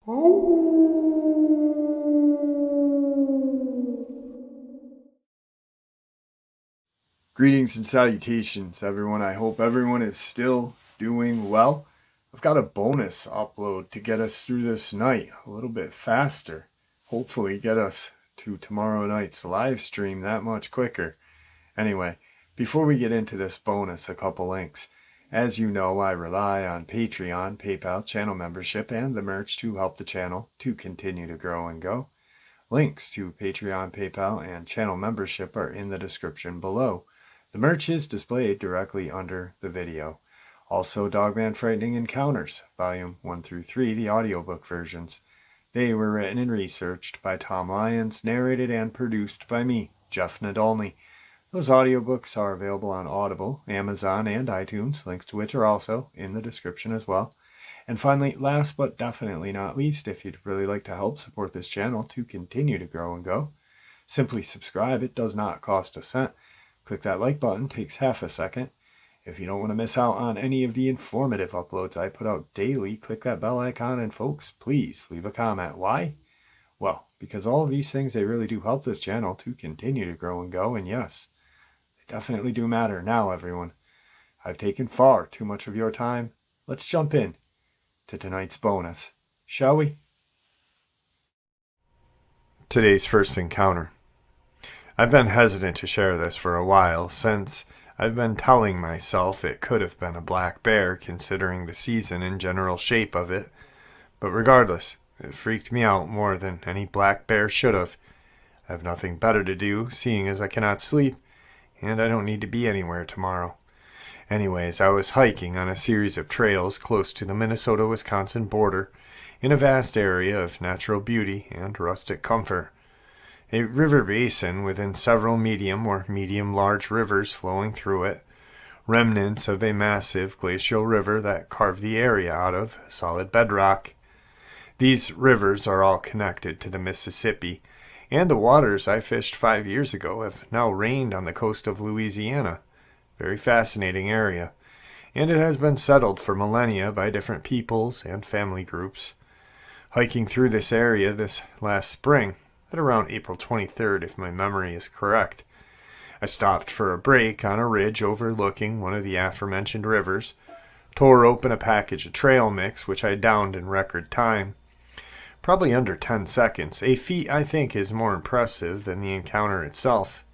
Greetings and salutations, everyone. I hope everyone is still doing well. I've got a bonus upload to get us through this night a little bit faster. Hopefully get us to tomorrow night's live stream that much quicker. Anyway, before we get into this bonus, a couple links. As you know, I rely on Patreon, PayPal, channel membership, and the merch to help the channel to continue to grow and go. Links to Patreon, PayPal, and channel membership are in the description below. The merch is displayed directly under the video. Also, Dogman Frightening Encounters, Volume 1 through 3, the audiobook versions. They were written and researched by Tom Lyons, narrated and produced by me, Jeff Nadolny. Those audiobooks are available on Audible, Amazon, and iTunes, links to which are also in the description as well. And finally, last but definitely not least, if you'd really like to help support this channel to continue to grow and go, simply subscribe. It does not cost a cent. Click that like button, takes half a second. If you don't want to miss out on any of the informative uploads I put out daily, click that bell icon, and folks, please leave a comment. Why? Well, because all of these things, they really do help this channel to continue to grow and go, and yes, they definitely do matter. Now, everyone, I've taken far too much of your time. Let's jump in to tonight's bonus, shall we? Today's first encounter. I've been hesitant to share this for a while, since I've been telling myself it could have been a black bear considering the season and general shape of it, but regardless, it freaked me out more than any black bear should have. I have nothing better to do, seeing as I cannot sleep, and I don't need to be anywhere tomorrow. Anyways, I was hiking on a series of trails close to the Minnesota-Wisconsin border in a vast area of natural beauty and rustic comfort. A river basin within several medium or medium-large rivers flowing through it, remnants of a massive glacial river that carved the area out of solid bedrock. These rivers are all connected to the Mississippi, and the waters I fished 5 years ago have now rained on the coast of Louisiana. Very fascinating area, and it has been settled for millennia by different peoples and family groups. Hiking through this area this last spring, at around April 23rd, if my memory is correct, I stopped for a break on a ridge overlooking one of the aforementioned rivers, tore open a package of trail mix, which I downed in record time, probably under 10 seconds, a feat I think is more impressive than the encounter itself.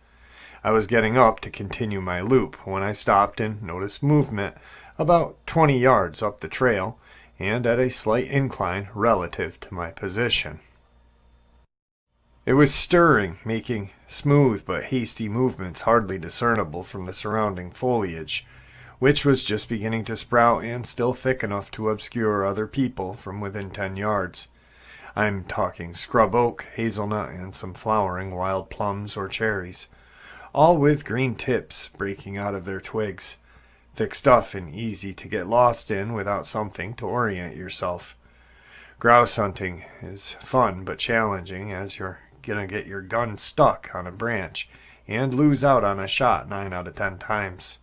I was getting up to continue my loop when I stopped and noticed movement about 20 yards up the trail and at a slight incline relative to my position. It was stirring, making smooth but hasty movements hardly discernible from the surrounding foliage, which was just beginning to sprout and still thick enough to obscure other people from within 10 yards. I'm talking scrub oak, hazelnut, and some flowering wild plums or cherries, all with green tips breaking out of their twigs. Thick stuff and easy to get lost in without something to orient yourself. Grouse hunting is fun but challenging, as you're gonna get your gun stuck on a branch and lose out on a shot 9 out of 10 times.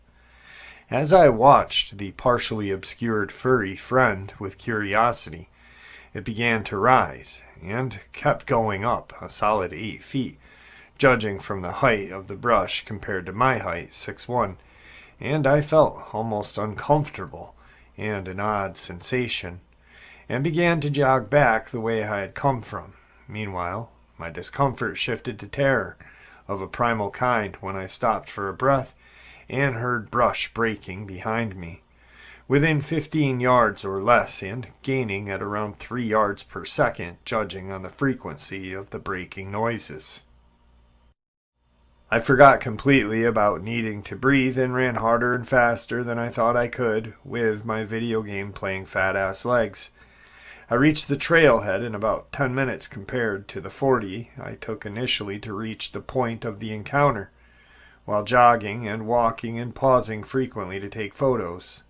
As I watched the partially obscured furry friend with curiosity, it began to rise and kept going up a solid 8 feet, judging from the height of the brush compared to my height, 6'1", and I felt almost uncomfortable and an odd sensation, and began to jog back the way I had come from. Meanwhile, my discomfort shifted to terror of a primal kind when I stopped for a breath and heard brush breaking behind me, within 15 yards or less and gaining at around 3 yards per second, judging on the frequency of the breaking noises. I forgot completely about needing to breathe and ran harder and faster than I thought I could, with my video game playing fat-ass legs. I reached the trailhead in about 10 minutes compared to the 40 I took initially to reach the point of the encounter, while jogging and walking and pausing frequently to take photos.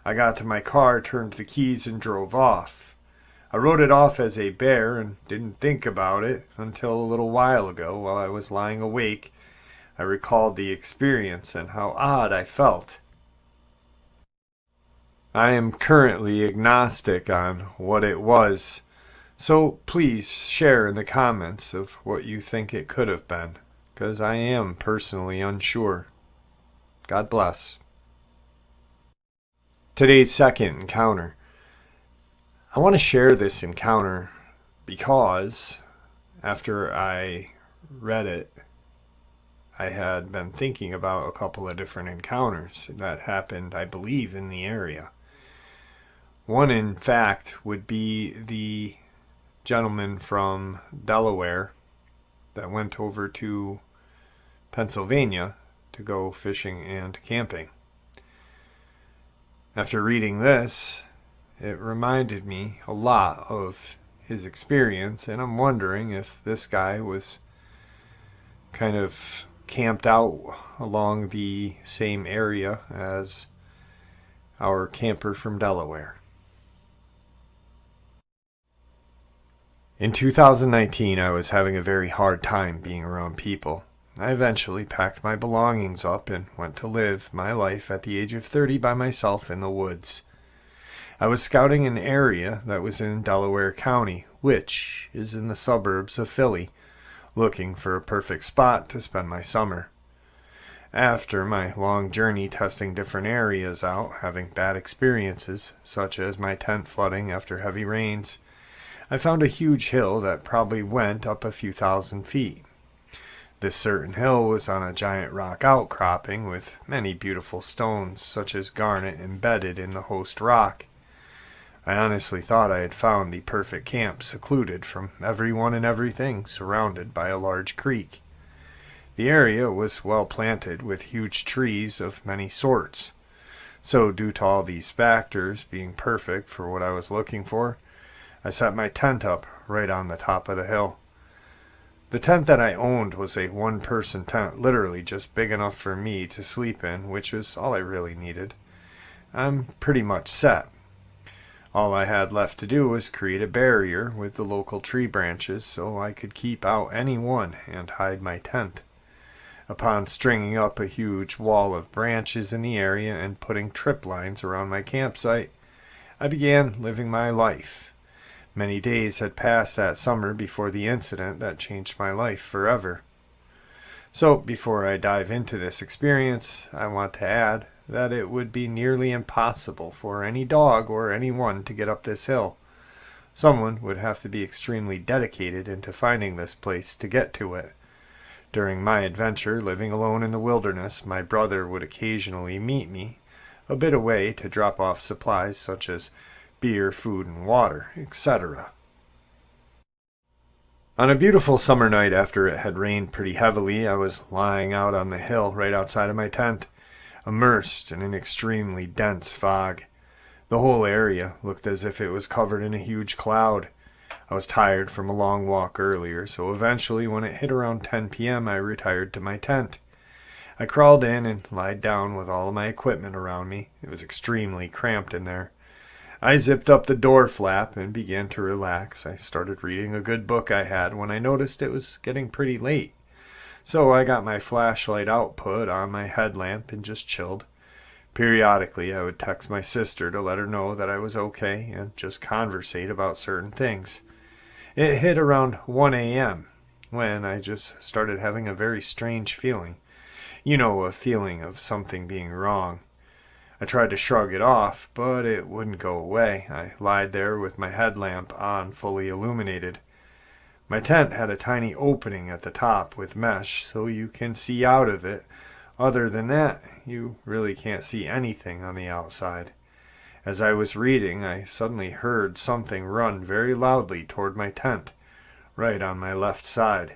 I got to my car, turned the keys, and drove off. I wrote it off as a bear and didn't think about it until a little while ago while I was lying awake. I recalled the experience and how odd I felt. I am currently agnostic on what it was, So please share in the comments of what you think it could have been, because I am personally unsure. God bless. Today's second encounter. I want to share this encounter because after I read it, I had been thinking about a couple of different encounters that happened, I believe, in the area. One, in fact, would be the gentleman from Delaware that went over to Pennsylvania to go fishing and camping. After reading this, it reminded me a lot of his experience, and I'm wondering if this guy was kind of camped out along the same area as our camper from Delaware. In 2019, I was having a very hard time being around people. I eventually packed my belongings up and went to live my life at the age of 30 by myself in the woods. I was scouting an area that was in Delaware County, which is in the suburbs of Philly, looking for a perfect spot to spend my summer. After my long journey testing different areas out, having bad experiences, such as my tent flooding after heavy rains, I found a huge hill that probably went up a few thousand feet. This certain hill was on a giant rock outcropping with many beautiful stones, such as garnet, embedded in the host rock. I honestly thought I had found the perfect camp, secluded from everyone and everything, surrounded by a large creek. The area was well planted with huge trees of many sorts. So, due to all these factors being perfect for what I was looking for, I set my tent up right on the top of the hill. The tent that I owned was a one-person tent, literally just big enough for me to sleep in, which was all I really needed. I'm pretty much set. All I had left to do was create a barrier with the local tree branches so I could keep out anyone and hide my tent. Upon stringing up a huge wall of branches in the area and putting trip lines around my campsite, I began living my life. Many days had passed that summer before the incident that changed my life forever. So, before I dive into this experience, I want to add that it would be nearly impossible for any dog or anyone to get up this hill. Someone would have to be extremely dedicated into finding this place to get to it. During my adventure living alone in the wilderness, my brother would occasionally meet me a bit away to drop off supplies such as beer, food, and water, etc. On a beautiful summer night after it had rained pretty heavily, I was lying out on the hill right outside of my tent, immersed in an extremely dense fog. The whole area looked as if it was covered in a huge cloud. I was tired from a long walk earlier, so eventually when it hit around 10 p.m. I retired to my tent. I crawled in and lied down with all of my equipment around me. It was extremely cramped in there. I zipped up the door flap and began to relax. I started reading a good book I had when I noticed it was getting pretty late. So I got my flashlight output on my headlamp and just chilled. Periodically, I would text my sister to let her know that I was okay and just conversate about certain things. It hit around 1 a.m. when I just started having a very strange feeling. You know, a feeling of something being wrong. I tried to shrug it off, but it wouldn't go away. I lied there with my headlamp on, fully illuminated. My tent had a tiny opening at the top with mesh, so you can see out of it. Other than that, you really can't see anything on the outside. As I was reading, I suddenly heard something run very loudly toward my tent, right on my left side.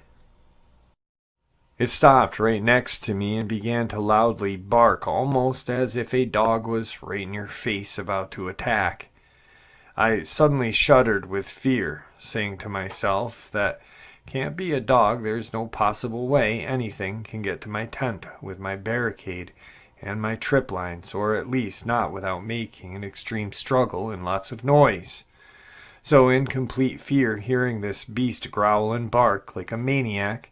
It stopped right next to me and began to loudly bark, almost as if a dog was right in your face about to attack. I suddenly shuddered with fear, saying to myself that can't be a dog, there's no possible way anything can get to my tent with my barricade and my trip lines, or at least not without making an extreme struggle and lots of noise. So in complete fear, hearing this beast growl and bark like a maniac,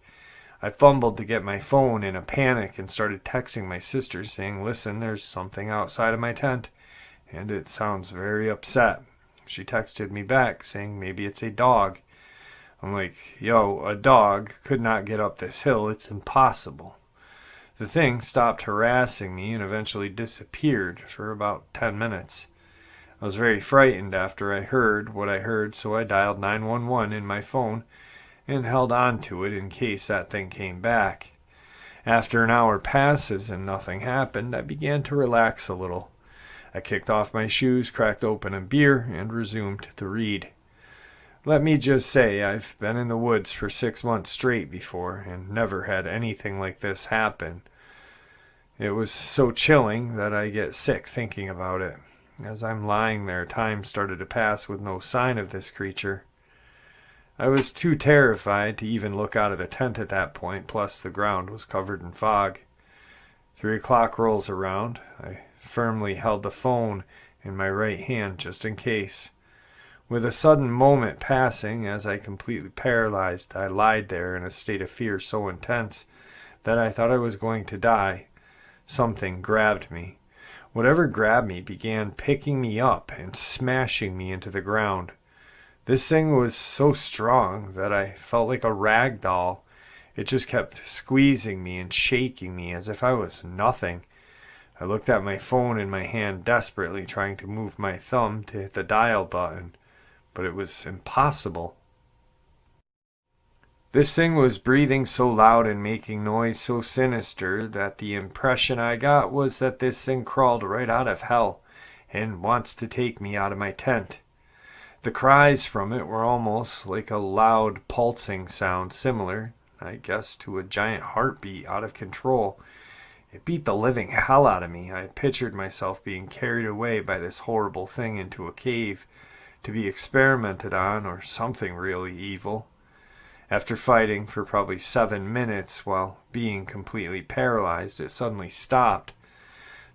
I fumbled to get my phone in a panic and started texting my sister saying, "Listen, there's something outside of my tent, and it sounds very upset. She texted me back saying maybe it's a dog. I'm like, yo, a dog could not get up this hill. It's impossible. The thing stopped harassing me and eventually disappeared for about 10 minutes. I was very frightened after I heard what I heard, so I dialed 911 in my phone and held on to it in case that thing came back. After an hour passes and nothing happened, I began to relax a little. I kicked off my shoes, cracked open a beer, and resumed to read. Let me just say I've been in the woods for 6 months straight before and never had anything like this happen. It was so chilling that I get sick thinking about it. As I'm lying there, time started to pass with no sign of this creature. I was too terrified to even look out of the tent at that point, plus the ground was covered in fog. 3 o'clock rolls around. I firmly held the phone in my right hand just in case. With a sudden moment passing, as I completely paralyzed, I lied there in a state of fear so intense that I thought I was going to die. Something grabbed me. Whatever grabbed me began picking me up and smashing me into the ground. This thing was so strong that I felt like a rag doll. It just kept squeezing me and shaking me as if I was nothing. I looked at my phone in my hand desperately, trying to move my thumb to hit the dial button, but it was impossible. This thing was breathing so loud and making noise so sinister that the impression I got was that this thing crawled right out of hell and wants to take me out of my tent. The cries from it were almost like a loud pulsing sound, similar, I guess, to a giant heartbeat out of control. It beat the living hell out of me. I pictured myself being carried away by this horrible thing into a cave to be experimented on or something really evil. After fighting for probably 7 minutes while being completely paralyzed, it suddenly stopped.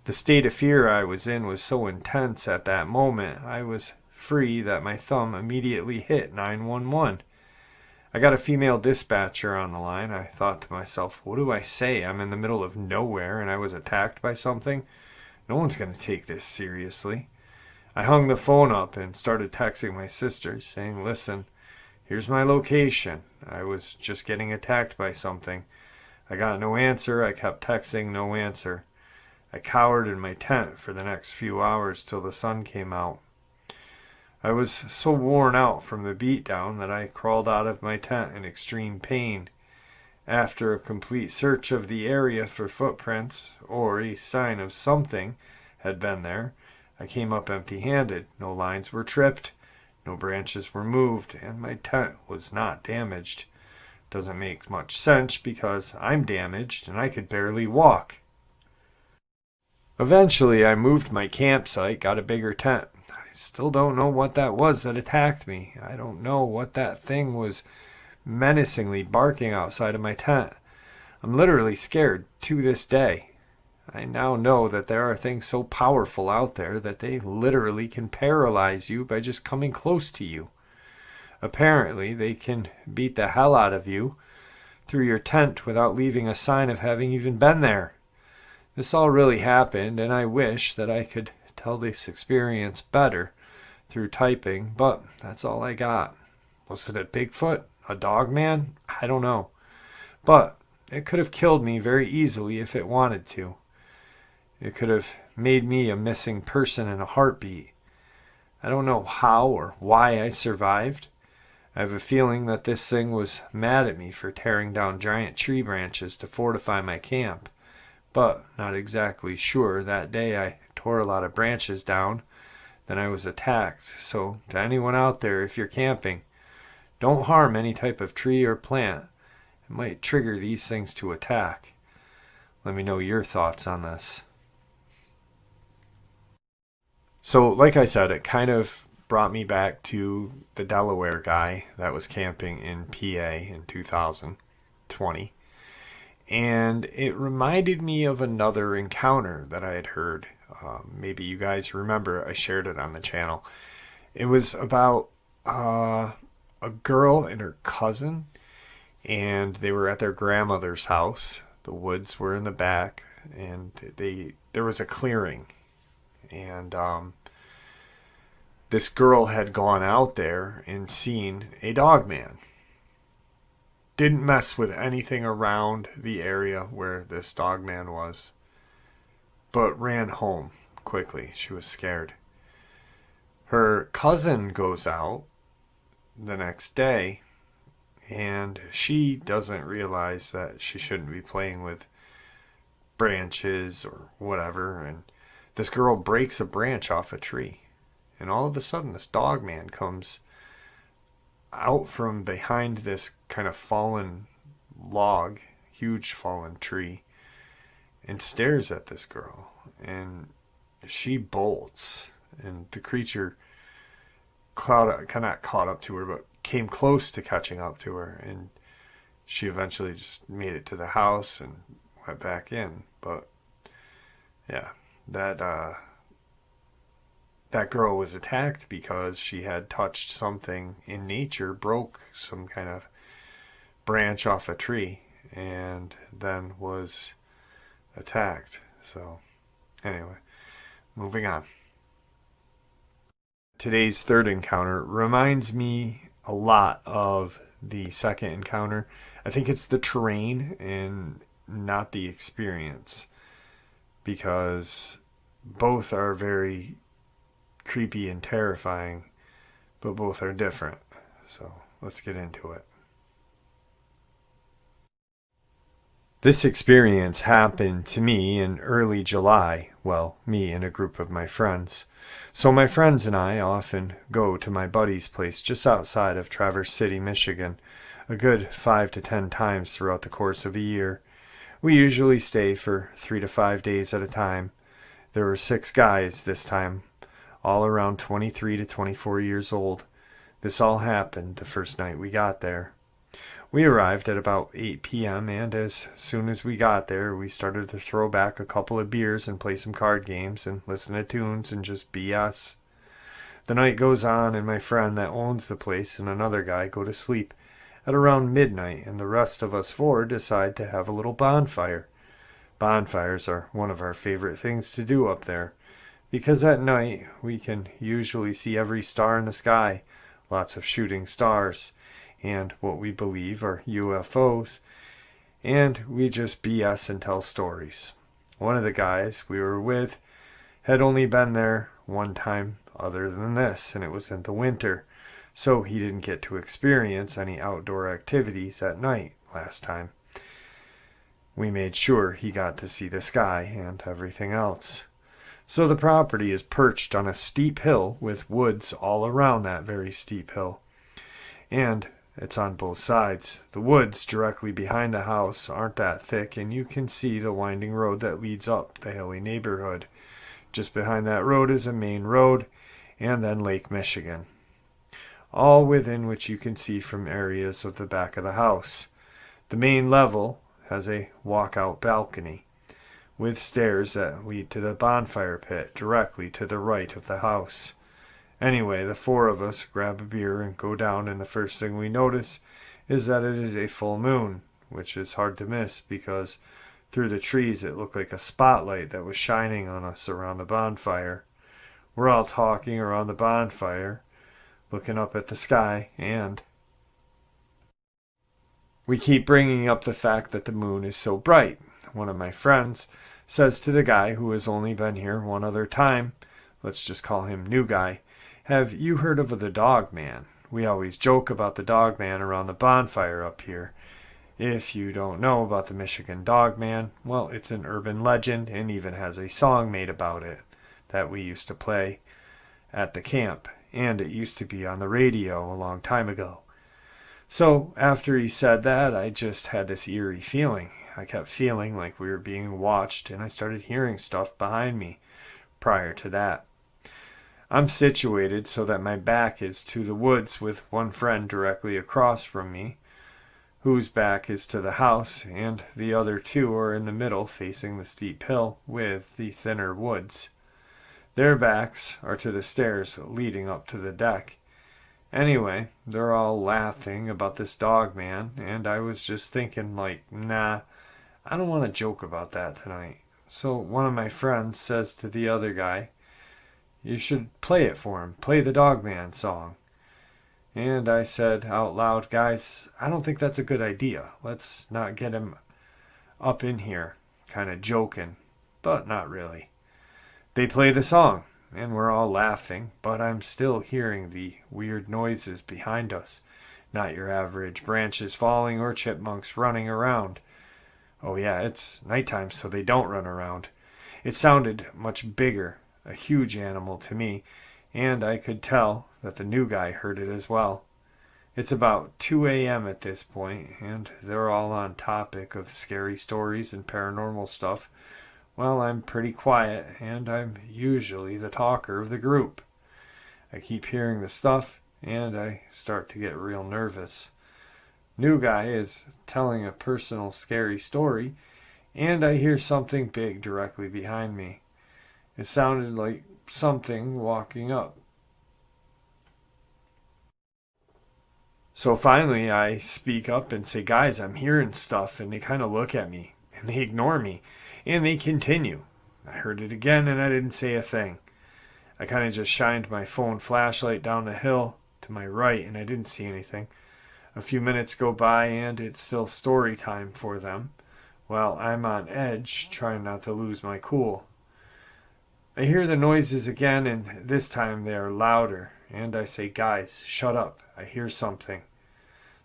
The state of fear I was in was so intense at that moment I was free that my thumb immediately hit 911. I got a female dispatcher on the line. I thought to myself, what do I say? I'm in the middle of nowhere and I was attacked by something. No one's going to take this seriously. I hung the phone up and started texting my sister saying, listen, here's my location. I was just getting attacked by something. I got no answer. I kept texting, no answer. I cowered in my tent for the next few hours till the sun came out. I was so worn out from the beatdown that I crawled out of my tent in extreme pain. After a complete search of the area for footprints or a sign of something had been there, I came up empty-handed. No lines were tripped. No branches were moved, and my tent was not damaged. Doesn't make much sense because I'm damaged and I could barely walk. Eventually, I moved my campsite, got a bigger tent. I still don't know what that was that attacked me. I don't know what that thing was menacingly barking outside of my tent. I'm literally scared to this day. I now know that there are things so powerful out there that they literally can paralyze you by just coming close to you. Apparently, they can beat the hell out of you through your tent without leaving a sign of having even been there. This all really happened, and I wish that I could tell this experience better through typing, but that's all I got. Was it a Bigfoot? A Dogman? I don't know. But it could have killed me very easily if it wanted to. It could have made me a missing person in a heartbeat. I don't know how or why I survived. I have a feeling that this thing was mad at me for tearing down giant tree branches to fortify my camp, but not exactly sure. That day I tore a lot of branches down, then I was attacked. So to anyone out there, if you're camping, don't harm any type of tree or plant. It might trigger these things to attack. Let me know your thoughts on this. So, like I said, it kind of brought me back to the Delaware guy that was camping in PA in 2020. And it reminded me of another encounter that I had heard. Maybe you guys remember, I shared it on the channel. It was about a girl and her cousin, and they were at their grandmother's house. The woods were in the back, and there was a clearing. And this girl had gone out there and seen a dogman. Didn't mess with anything around the area where this dogman was, but ran home quickly. She was scared. Her cousin goes out the next day, and she doesn't realize that she shouldn't be playing with branches or whatever, and this girl breaks a branch off a tree, and all of a sudden this dogman comes out from behind this kind of fallen log, huge fallen tree, and stares at this girl, and she bolts, and the creature kind of caught up to her, but came close to catching up to her, and she eventually just made it to the house and went back in. But yeah, that girl was attacked because she had touched something in nature, broke some kind of branch off a tree, and then was attacked. So anyway, moving on. Today's third encounter reminds me a lot of the second encounter. I think it's the terrain and not the experience, because both are very creepy and terrifying, but both are different. So let's get into it. This experience happened to me in early July. Well, me and a group of my friends. So my friends and I often go to my buddy's place just outside of Traverse City, Michigan, a good 5 to 10 times throughout the course of a year. We usually stay for 3 to 5 days at a time. There were 6 guys this time, all around 23 to 24 years old. This all happened the first night we got there. We arrived at about 8 p.m. and as soon as we got there, we started to throw back a couple of beers and play some card games and listen to tunes and just BS. The night goes on, and my friend that owns the place and another guy go to sleep at around midnight, and the rest of us 4 decide to have a little bonfire. Bonfires are one of our favorite things to do up there, because at night we can usually see every star in the sky, lots of shooting stars, and what we believe are UFOs, and we just BS and tell stories. One of the guys we were with had only been there one time other than this, and it was in the winter, so he didn't get to experience any outdoor activities at night last time. We made sure he got to see the sky and everything else. So the property is perched on a steep hill with woods all around that very steep hill, and it's on both sides. The woods directly behind the house aren't that thick, and you can see the winding road that leads up the hilly neighborhood. Just behind that road is a main road, and then Lake Michigan, all within which you can see from areas of the back of the house. The main level has a walkout balcony with stairs that lead to the bonfire pit directly to the right of the house. Anyway, the 4 of us grab a beer and go down, and the first thing we notice is that it is a full moon, which is hard to miss because through the trees it looked like a spotlight that was shining on us around the bonfire. We're all talking around the bonfire, looking up at the sky, and we keep bringing up the fact that the moon is so bright. One of my friends says to the guy who has only been here one other time, let's just call him New Guy, "Have you heard of the Dogman? We always joke about the Dogman around the bonfire up here. If you don't know about the Michigan Dogman, well, it's an urban legend and even has a song made about it that we used to play at the camp, and it used to be on the radio a long time ago." So after he said that, I just had this eerie feeling. I kept feeling like we were being watched, and I started hearing stuff behind me prior to that. I'm situated so that my back is to the woods with one friend directly across from me, whose back is to the house, and the other 2 are in the middle facing the steep hill with the thinner woods. Their backs are to the stairs leading up to the deck. Anyway, they're all laughing about this Dogman, and I was just thinking nah, I don't want to joke about that tonight. So one of my friends says to the other guy, You should play it for him. Play the Dogman song." And I said out loud, "Guys, I don't think that's a good idea. Let's not get him up in here." Kind of joking, but not really. They play the song, and we're all laughing, but I'm still hearing the weird noises behind us. Not your average branches falling or chipmunks running around. Oh yeah, it's nighttime, so they don't run around. It sounded much bigger, a huge animal to me, and I could tell that the new guy heard it as well. It's about 2 a.m. at this point, and they're all on topic of scary stories and paranormal stuff. Well, I'm pretty quiet, and I'm usually the talker of the group. I keep hearing the stuff, and I start to get real nervous. New guy is telling a personal scary story, and I hear something big directly behind me. It sounded like something walking up. So finally I speak up and say, "Guys, I'm hearing stuff," and they kind of look at me, and they ignore me, and they continue. I heard it again, and I didn't say a thing. I kind of just shined my phone flashlight down the hill to my right, and I didn't see anything. A few minutes go by, and it's still story time for them. Well, I'm on edge, trying not to lose my cool. I hear the noises again, and this time they are louder, and I say, "Guys, shut up. I hear something."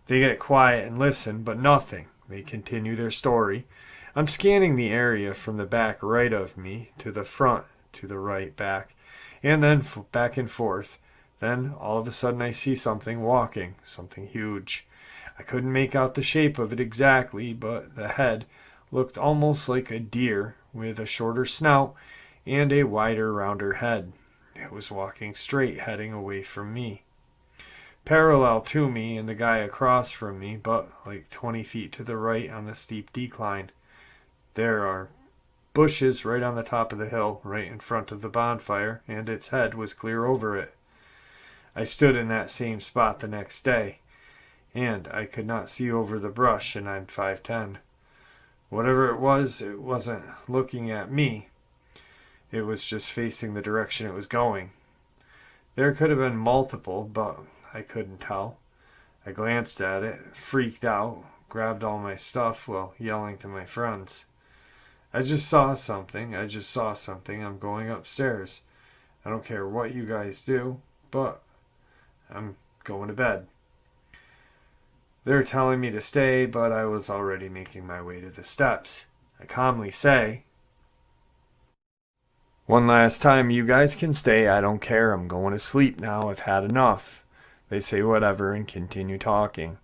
They get quiet and listen, but nothing. They continue their story. I'm scanning the area from the back right of me to the front to the right back, and then back and forth. Then all of a sudden I see something walking, something huge. I couldn't make out the shape of it exactly, but the head looked almost like a deer with a shorter snout and a wider, rounder head. It was walking straight, heading away from me. Parallel to me and the guy across from me, but like 20 feet to the right on the steep decline. There are bushes right on the top of the hill, right in front of the bonfire, and its head was clear over it. I stood in that same spot the next day, and I could not see over the brush, and I'm 5'10". Whatever it wasn't looking at me. It was just facing the direction it was going. There could have been multiple, but I couldn't tell. I glanced at it, freaked out, grabbed all my stuff while yelling to my friends. I just saw something. I'm going upstairs. I don't care what you guys do, but I'm going to bed. They're telling me to stay, but I was already making my way to the steps. I calmly say, "One last time, you guys can stay. I don't care. I'm going to sleep now. I've had enough." They say whatever and continue talking.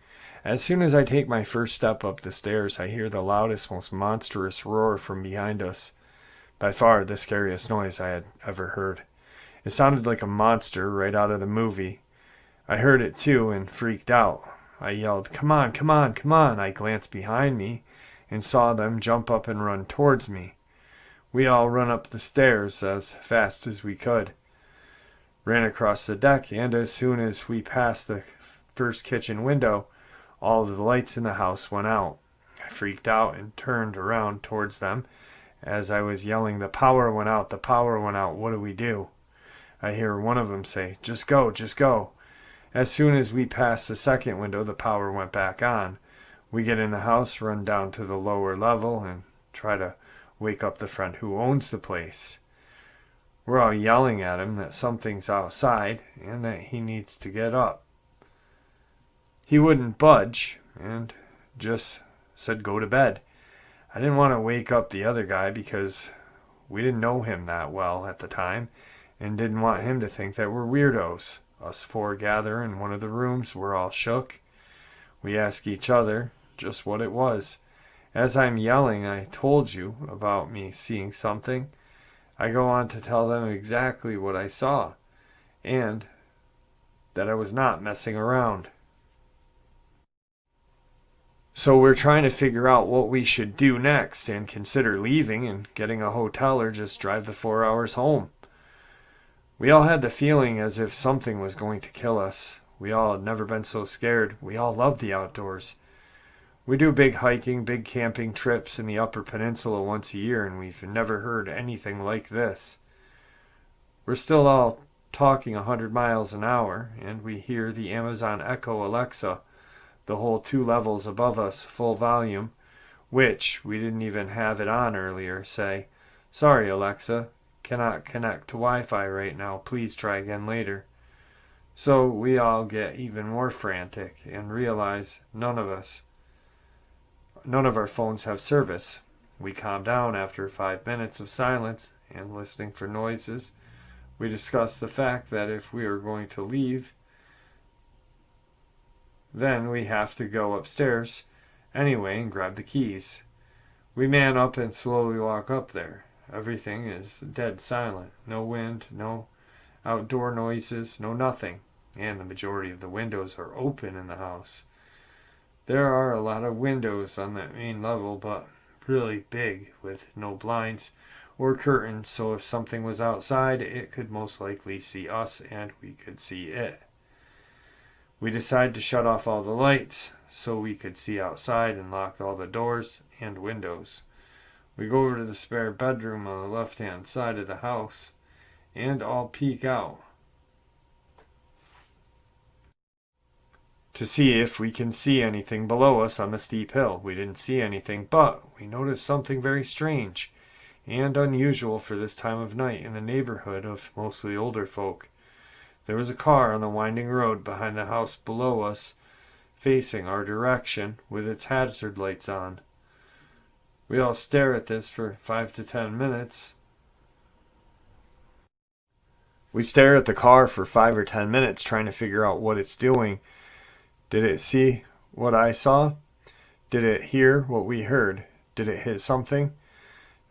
As soon as I take my first step up the stairs, I hear the loudest, most monstrous roar from behind us. By far the scariest noise I had ever heard. It sounded like a monster right out of the movie. I heard it too and freaked out. I yelled, "Come on, come on, come on." I glanced behind me and saw them jump up and run towards me. We all run up the stairs as fast as we could. Ran across the deck, and as soon as we passed the first kitchen window, all of the lights in the house went out. I freaked out and turned around towards them as I was yelling, "The power went out, the power went out, what do we do?" I hear one of them say, "Just go, just go." As soon as we passed the second window, the power went back on. We get in the house, run down to the lower level, and try to wake up the friend who owns the place. We're all yelling at him that something's outside and that he needs to get up. He wouldn't budge and just said go to bed. I didn't want to wake up the other guy because we didn't know him that well at the time and didn't want him to think that we're weirdos. Us four gather in one of the rooms. We're all shook. We ask each other just what it was. As I'm yelling, "I told you about me seeing something," I go on to tell them exactly what I saw and that I was not messing around. So we're trying to figure out what we should do next and consider leaving and getting a hotel or just drive the 4 hours home. We all had the feeling as if something was going to kill us. We all had never been so scared. We all loved the outdoors. We do big hiking, big camping trips in the Upper Peninsula once a year, and we've never heard anything like this. We're still all talking 100 miles an hour, and we hear the Amazon Echo Alexa, the whole 2 levels above us, full volume, which we didn't even have it on earlier, say, "Sorry, Alexa, cannot connect to Wi-Fi right now. Please try again later." So we all get even more frantic and realize none of our phones have service. We calm down after 5 minutes of silence and listening for noises. We discuss the fact that if we are going to leave, then we have to go upstairs anyway and grab the keys. We man up and slowly walk up there. Everything is dead silent. No wind, no outdoor noises, no nothing. And the majority of the windows are open in the house. There are a lot of windows on that main level, but really big, with no blinds or curtains, so if something was outside, it could most likely see us and we could see it. We decided to shut off all the lights so we could see outside and locked all the doors and windows. We go over to the spare bedroom on the left-hand side of the house and all peek out to see if we can see anything below us on the steep hill. We didn't see anything, but we noticed something very strange and unusual for this time of night in a neighborhood of mostly older folk. There was a car on the winding road behind the house below us, facing our direction, with its hazard lights on. We all stare at this for 5 to 10 minutes. We stare at the car for 5 or 10 minutes trying to figure out what it's doing. Did it see what I saw? Did it hear what we heard? Did it hit something?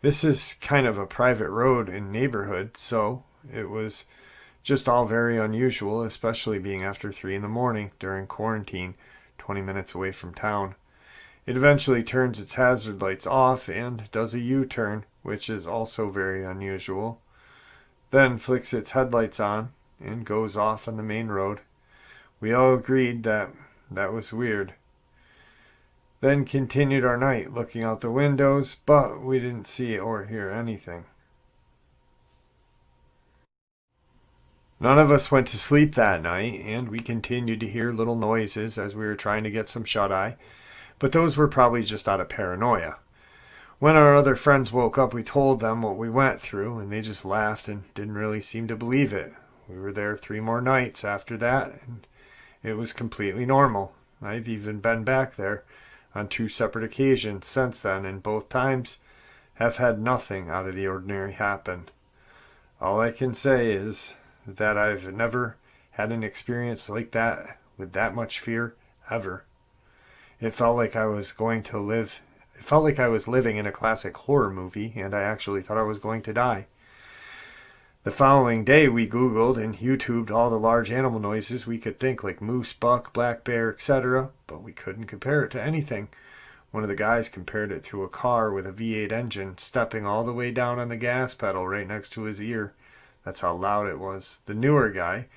This is kind of a private road and neighborhood, so it was just all very unusual, especially being after 3 in the morning during quarantine, 20 minutes away from town. It eventually turns its hazard lights off and does a U-turn, which is also very unusual. Then flicks its headlights on and goes off on the main road. We all agreed that was weird. Then continued our night looking out the windows, but we didn't see or hear anything. None of us went to sleep that night, and we continued to hear little noises as we were trying to get some shut-eye, but those were probably just out of paranoia. When our other friends woke up, we told them what we went through, and they just laughed and didn't really seem to believe it. We were there 3 more nights after that, and it was completely normal. I've even been back there on 2 separate occasions since then, and both times have had nothing out of the ordinary happen. All I can say is that I've never had an experience like that with that much fear ever. It felt like I was living in a classic horror movie, and I actually thought I was going to die. The following day we Googled and YouTubed all the large animal noises we could think, like moose, buck, black bear, etc., but we couldn't compare it to anything. One of the guys compared it to a car with a V8 engine stepping all the way down on the gas pedal right next to his ear. That's how loud it was. The newer guy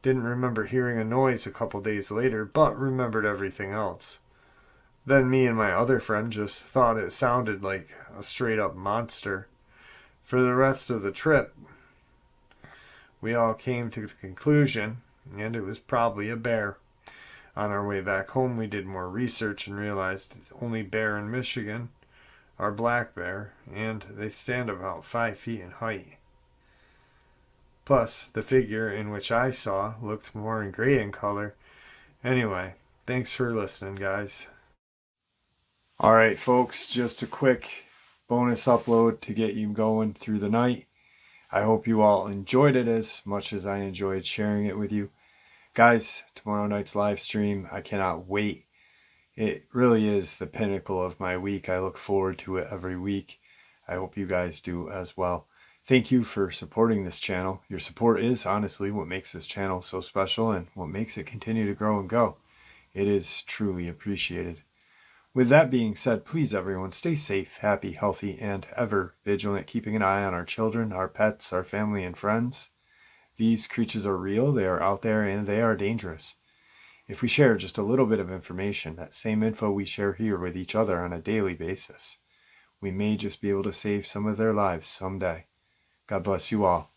didn't remember hearing a noise a couple days later, but remembered everything else. Then me and my other friend just thought it sounded like a straight-up monster. For the rest of the trip, we all came to the conclusion, and it was probably a bear. On our way back home, we did more research and realized the only bear in Michigan are black bear, and they stand about 5 feet in height. Plus, the figure in which I saw looked more gray in color. Anyway, thanks for listening, guys. Alright, folks, just a quick bonus upload to get you going through the night. I hope you all enjoyed it as much as I enjoyed sharing it with you. Guys, tomorrow night's live stream, I cannot wait. It really is the pinnacle of my week. I look forward to it every week. I hope you guys do as well. Thank you for supporting this channel. Your support is honestly what makes this channel so special and what makes it continue to grow and go. It is truly appreciated. With that being said, please everyone stay safe, happy, healthy, and ever vigilant, keeping an eye on our children, our pets, our family, and friends. These creatures are real, they are out there, and they are dangerous. If we share just a little bit of information, that same info we share here with each other on a daily basis, we may just be able to save some of their lives someday. God bless you all.